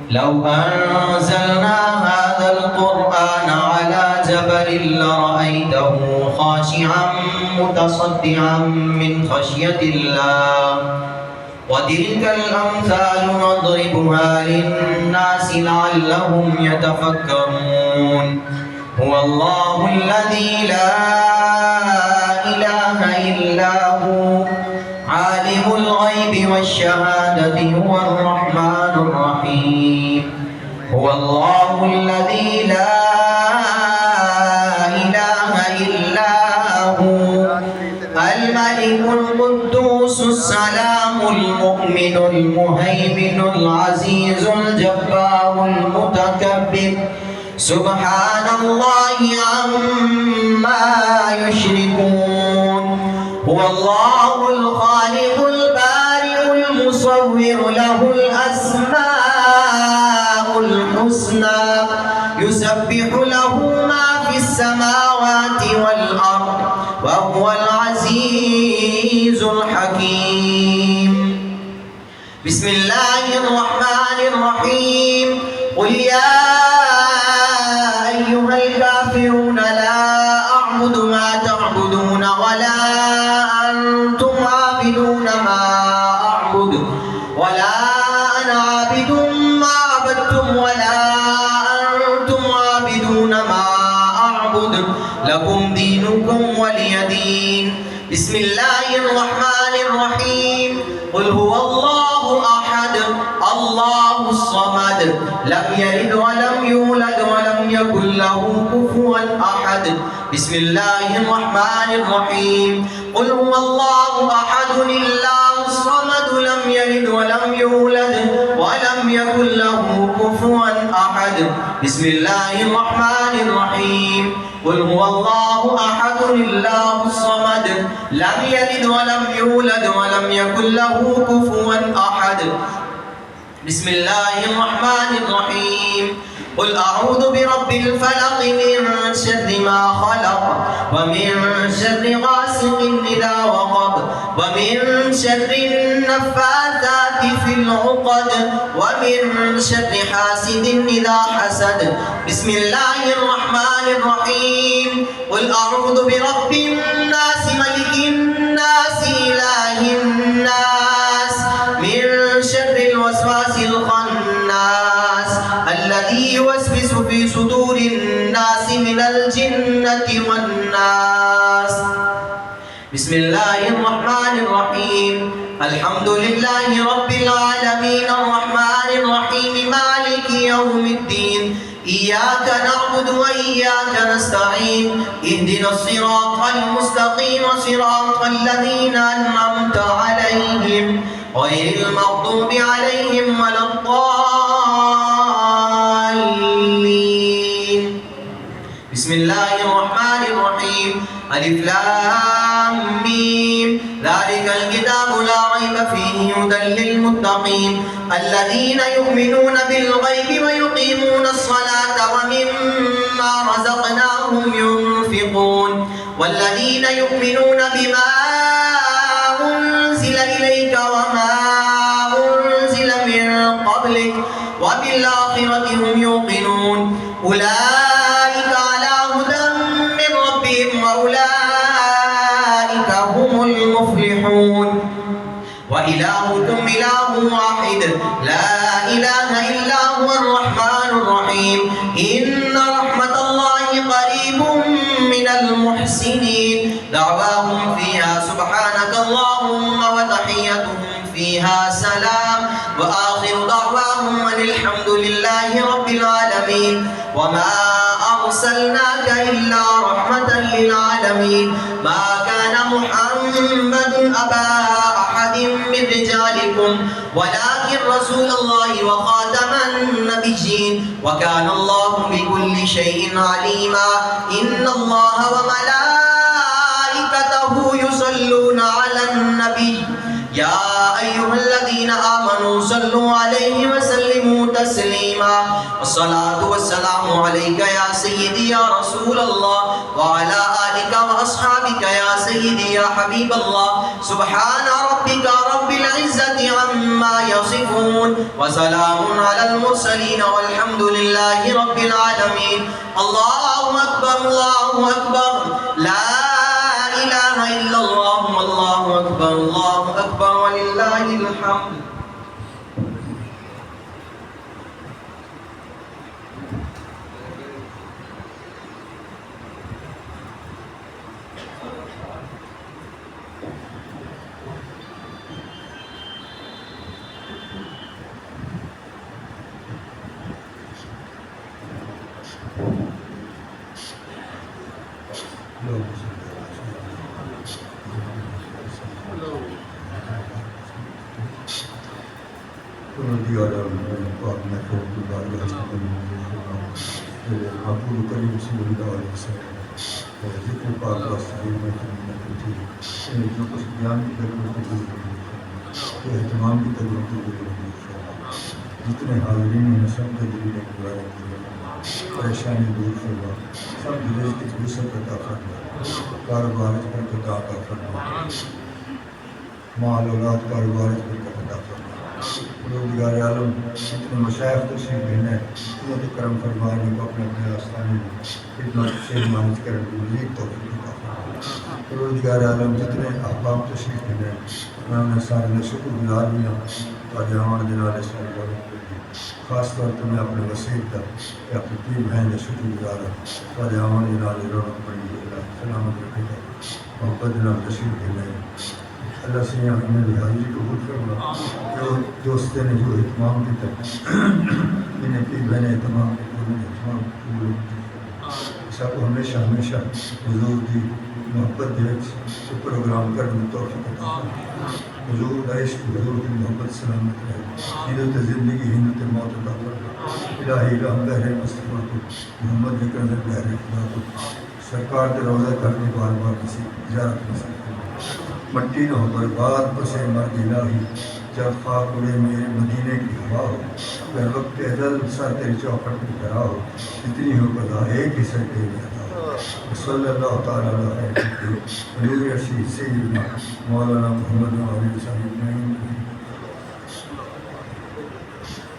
لو أنزلنا هذا القرآن على جبل لرأيته خاشعا متصدعا من خشية الله وتلك الأمثال نضربها للناس لعلهم يتفكرون هو الله الذي لا إله إلا هو عالم الغيب والشهادة هو الرحمن الرحيم هو الله الذي لا إله إلا هو الملك القدوس السلام المؤمن المهيمن العزيز الجبار المتكبر سبحان الله عما يشركون هو الله الخالق البارئ المصور له الأسماء الحسنى يسبح له ما في السماوات والأرض وهو العزيز الحكيم بسم الله الرحمن الرحيم قل يا أيها الكافرون لا أعبد ما تعبدون ولا أنتم عابدون ما أعبد ولا أنا عابد ما عبدتم ولا أنتم عابدون ما أعبد لكم دينكم ولي دين بسم الله الرحمن الرحيم قل هو الله أحد الله الصمد لم يلد ولم يولد ولم يكن له كفوا أحد بسم الله الرحمن الرحيم قل هو الله أحد الله الصمد لم يلد ولم يولد ولم يكن له كفوا أحد بسم الله الرحمن الرحيم قل هو الله أحد الله الصمد لم يلد ولم يولد ولم يكن له كفوا أحد بسم الله الرحمن الرحيم قل أعوذ برب الفلق من شر ما خلق ومن شر غاسق إذا وقب ومن شر النفاثات في العقد ومن شر حاسد إذا حسد بسم الله الرحمن الرحيم قل أعوذ برب الناس ملك الناس إله الناس من شر الوسواس الخناس الذي يوسوس في صدور الناس من الجنة والناس بسم الله الرحمن الرحيم الحمد لله رب العالمين الرحمن الرحيم مالك يوم الدين إياك نعبد وإياك نستعين اهدنا الصراط المستقيم صراط الذين أنعمت عليهم غير المغضوب عليهم ولا الضالين بسم الله الرحمن الرحيم ألف لام ميم ذلك الكتاب لا ريب فيه هدى للمتقين الذين يؤمنون بالغيب ويقيمون الصلاة ومما رزقناهم ينفقون والذين يؤمنون بما أنزل إليك وما أنزل من قبلك وبالآخرة هم يوقنون أولئك على هدى من ربهم وأولئك هم المفلحون وإلهكم إله واحد لا إله إلا هو الرحمن الرحيم إن رحمة الله قريب من المحسنين دعواهم فيها سبحانك اللهم وتحيتهم فيها سلام وآخر دعواهم أن الحمد لله رب العالمين وما أرسلناك إلا رحمة للعالمين ما كان محمد أبا أحد من رجالكم ولكن رسول الله وخاتم النبيين وكان الله بكل شيء عليما إن الله وملائكته يصلون على النبي يا أيها الذين آمنوا صلوا عليه وسلموا तस्लीमा। अस्सलातु वस्सलामु अलैका या सय्यदी या रसूल अल्लाह व अला आलिका व अस्हाबिका या सय्यदी या हबीब अल्लाह। सुब्हान रब्बिका रब्बिल इज्जति अम्मा यसिफून व सलामुन अलल मुरसलीन वल्हम्दुलिल्लाहि रब्बिल आलमीन। अल्लाहु अकबर ला इलाहा इल्लल्लाह अल्लाहु अकबर वलिल्लाहिल हम्द। जितने हाज़रीन हैं सब के दिल में परेशानी दूर फरमा, सब दिल की वसअत अता फरमा, कारोबार में बरकत अता फरमा, माल औलाद कारोबार में बरकत अता फरमा। रोज़गार आलम जितने मशाइख तशरीफ़ लेना है उन्हें करम फरमाने को अपने अपने आस्थाने में खिदमत से मानज कर मज़ीद तौफ़ीक़ अता फरमा। रोज़गार आलम जितने अहबाब तशरीफ़ लेना है उन्होंने सारे शुक्रगुज़ार भी हैं और जहाँ जनाले सारे खास तौर पर मैं अपने वसील का या अपनी पीर बहन का शुक्रगुज़ार हूँ और जहाँ जनाले रौनक पड़ी सलामत रखेगा मोहब्बत जनाब तशरीफ़ लेना है। अल्लाह से यहाँ हमें हाजिरी कबूल फरमा। जो दोस्त ने जो इत्माम की तक इन्हें पीर बहने तमाम सबको हमेशा हमेशा हुजूर की मोहब्बत दे प्रोग्राम करने में तौफ़ीक़ अता फरमा। हुजूर का इश्क हुजूर की मोहब्बत सलामत रहे, हिंदुत ज़िंदगी हिंदुत मौत अता फरमा। इलाही राम बहरे मुस्तफ़ा को मोहम्मद विक्रम बहरे खुदा को सरकार के रोज़ा करके बार बार किसी ज़ियारत नसीब फरमा। मट्टी न हो बर्बाद बसे मर्द इलाही जब खाक उड़े मेरे मदीने की हवा हो, अगर वक्त अज़ल सर तेरी चौखट में खड़ा हो, जितनी हो कदा एक ही सर पे रहता हो। सल्लल्लाहु तआला अलैहि वसल्लम सैयदना मौलाना मोहम्मद व आलिहि वसल्लम।